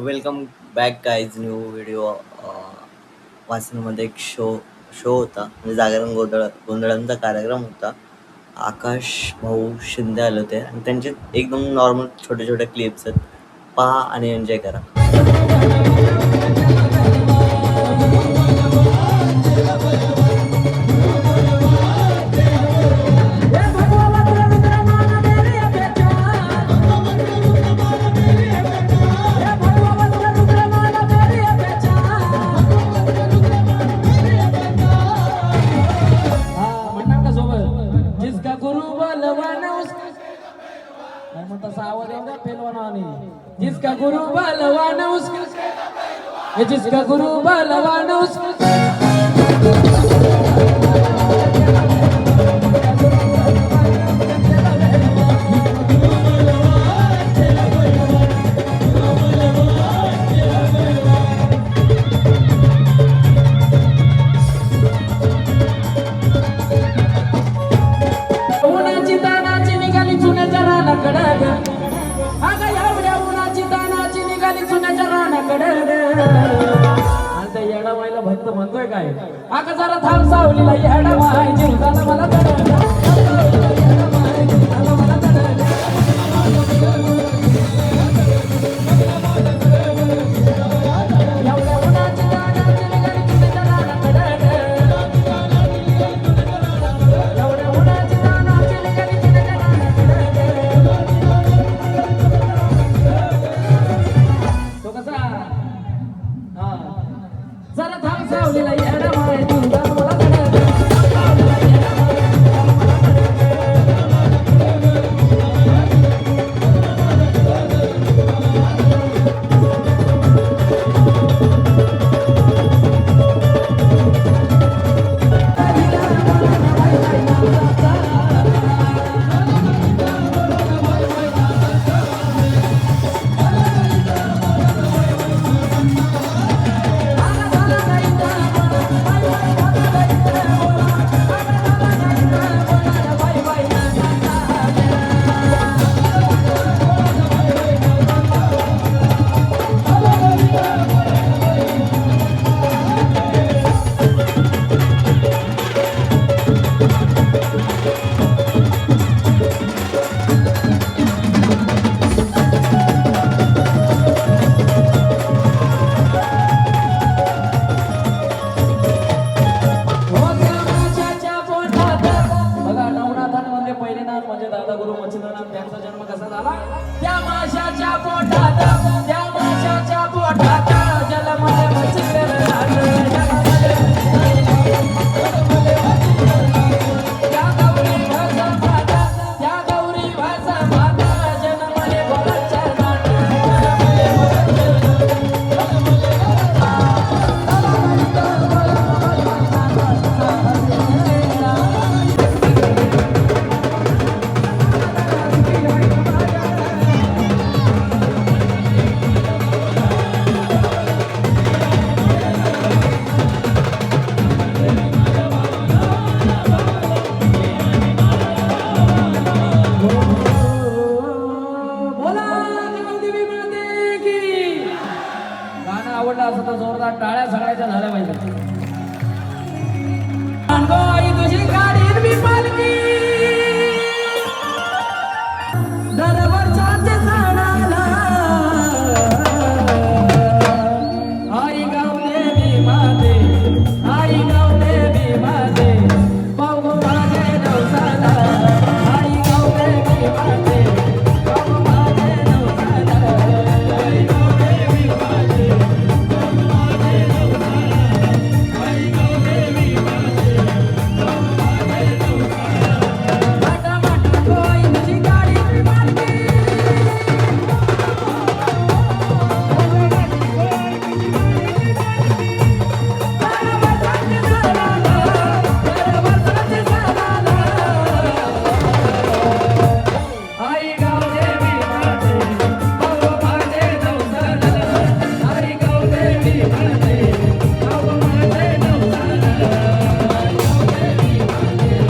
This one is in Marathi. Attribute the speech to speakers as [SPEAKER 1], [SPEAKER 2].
[SPEAKER 1] Welcome back guys new video. वाचनामध्ये एक शो होता म्हणजे जागरण गोंधळांचा कार्यक्रम होता. आकाश भाऊ शिंदे आले होते आणि त्यांचे एकदम नॉर्मल छोटे छोटे क्लिप्स आहेत. पहा आणि एन्जॉय करा.
[SPEAKER 2] जिसका गुरु बलवान उसका जिसका गुरु बलवान उसका उन्हाची तानाची निघाली चुन्याच्या रानाकडं अगं एवढ्या उन्हाची तानाची निघाली चुन्याच्या रानाकडं आणि त्या येडा माईला भक्त म्हणतोय काय अगं जरा थांब सावलीला येडा माय जीव झाला मला जरा थांब सावलीला येडा माय जीव झाला मला दादा गुरु मच्छिंद्रनाथ त्यांचा जन्म कसा झाला त्या माशाच्या पोटात त्या माशाच्या पोटात जलमय मच्छिंद्रनाथ त्या गौरी भाचा माता त्या गौरी भाचा माता जन्मले भरतच्या आवडला असं तर जोरदार टाळ्या सगळ्याच्या झाल्या पाहिजे. तुझी गाडी पालखी